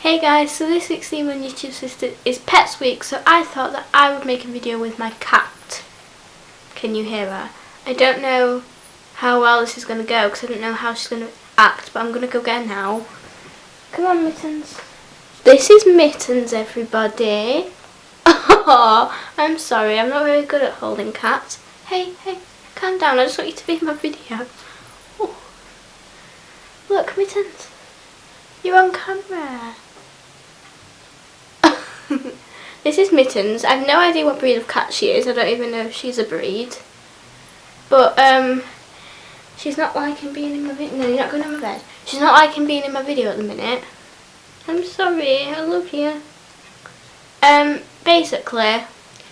Hey guys, so this week's theme on YouTube Sister is Pets Week, so I thought that I would make a video with my cat. Can you hear her? I don't know how well this is going to go because I don't know how she's going to act, but I'm going to go get her now. Come on, Mittens. This is Mittens, everybody. Oh, I'm sorry, I'm not very good at holding cats. Hey, calm down, I just want you to be in my video. Oh. Look, Mittens, you're on camera. This is Mittens. I have no idea what breed of cat she is. I don't even know if she's a breed. But she's not liking being in my video. No, you're not going on my bed. She's not liking being in my video at the minute. I'm sorry. I love you. Basically,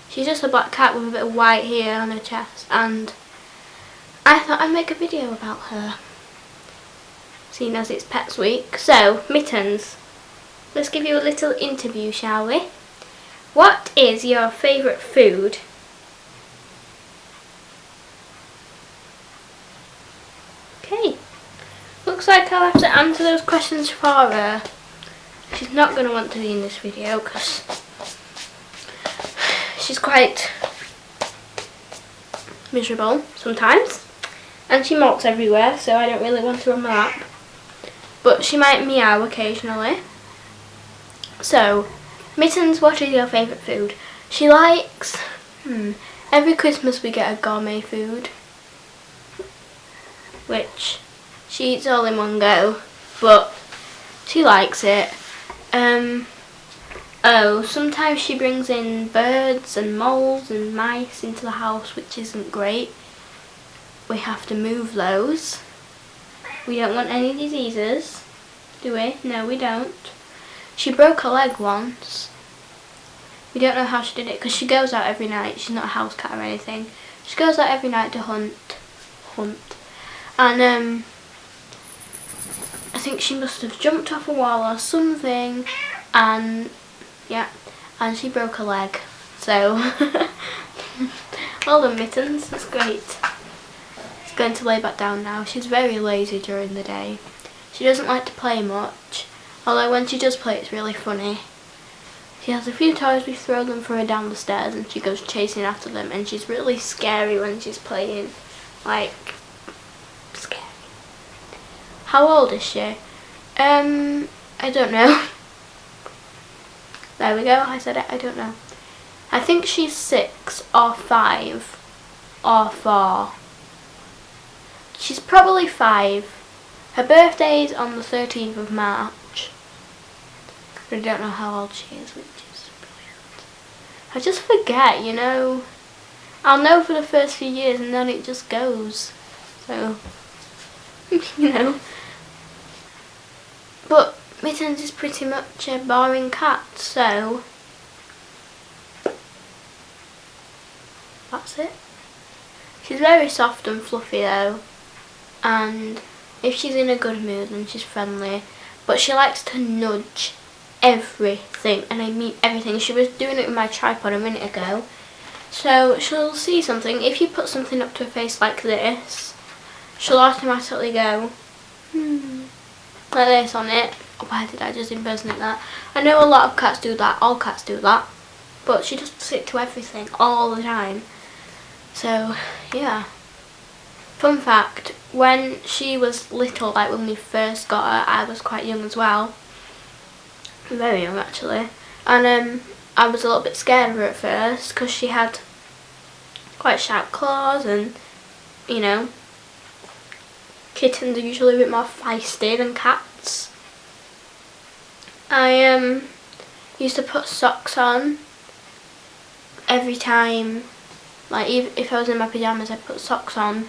she's just a black cat with a bit of white here on her chest, and I thought I'd make a video about her, seeing as it's Pets Week. So, Mittens, let's give you a little interview, shall we? What is your favourite food? Okay. Looks like I'll have to answer those questions for her. She's not going to want to be in this video because she's quite miserable sometimes. And she molts everywhere, so I don't really want her on my lap. But she might meow occasionally. So, Mittens, what is your favourite food? She likes, every Christmas we get a gourmet food, which she eats all in one go, but she likes it. Sometimes she brings in birds and moles and mice into the house, which isn't great. We have to move those. We don't want any diseases, do we? No, we don't. She broke her leg once. We don't know how she did it because she goes out every night. She's not a house cat or anything. She goes out every night to hunt. And I think she must have jumped off a wall or something, and yeah, and she broke her leg. So well done, Mittens, that's great. She's going to lay back down now. She's very lazy during the day. She doesn't like to play much, although when she does play it's really funny. She has a few toys, we throw them for her down the stairs and she goes chasing after them, and she's really scary when she's playing. Like, scary. How old is she? I don't know. There we go, I said it, I don't know. I think she's 6 or 5 or 4. She's probably 5. Her birthday is on the 13th of March. I don't know how old she is, which is brilliant. I just forget, you know. I'll know for the first few years and then it just goes. So, you know. But Mittens is pretty much a boring cat, so that's it. She's very soft and fluffy though, and if she's in a good mood then she's friendly, but she likes to nudge everything, and I mean everything. She was doing it with my tripod a minute ago. So she'll see something. If you put something up to her face like this, she'll automatically go like this on it. Why did I just impersonate that? I know a lot of cats do that, all cats do that, but she just does it to everything all the time. So yeah. Fun fact, when she was little, like when we first got her, I was quite young as well. Very young actually, and I was a little bit scared of her at first because she had quite sharp claws, and you know, kittens are usually a bit more feisty than cats. I used to put socks on every time, like if I was in my pyjamas I'd put socks on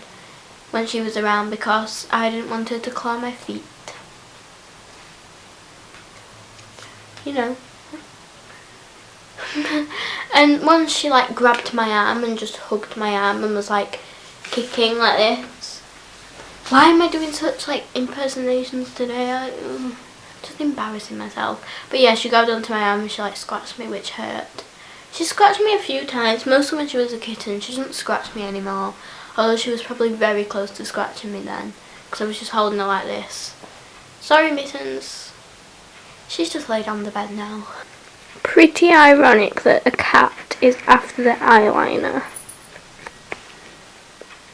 when she was around because I didn't want her to claw my feet. You know. And once she like grabbed my arm and just hugged my arm and was like kicking like this. Why am I doing such like impersonations today? Just embarrassing myself. But yeah, she grabbed onto my arm and she like scratched me, which hurt. She scratched me a few times, mostly when she was a kitten. She doesn't scratch me anymore, although she was probably very close to scratching me then because I was just holding her like this. Sorry, Mittens. she's just laid on the bed now. Pretty ironic that a cat is after the eyeliner.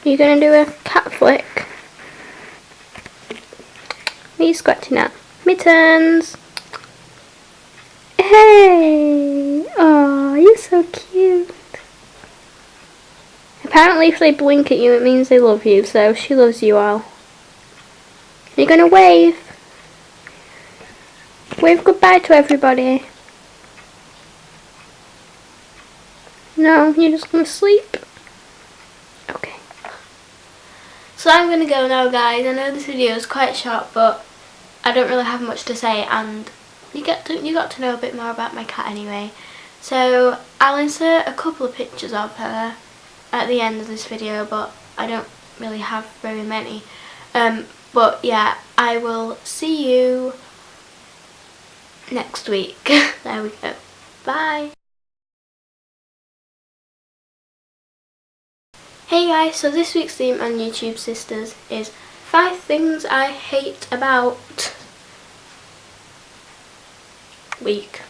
Are you going to do a cat flick? What are you scratching at? Mittens! Hey! Oh, you're so cute. Apparently if they blink at you it means they love you, so she loves you all. Are you going to wave? Wave goodbye to everybody. No, you're just going to sleep? Okay. So I'm going to go now, guys. I know this video is quite short, but I don't really have much to say, and you got to know a bit more about my cat anyway. So I'll insert a couple of pictures of her at the end of this video, but I don't really have very many. But yeah, I will see you next week. There we go. Bye. Hey guys, so this week's theme on YouTube Sisters is 5 things I hate about week.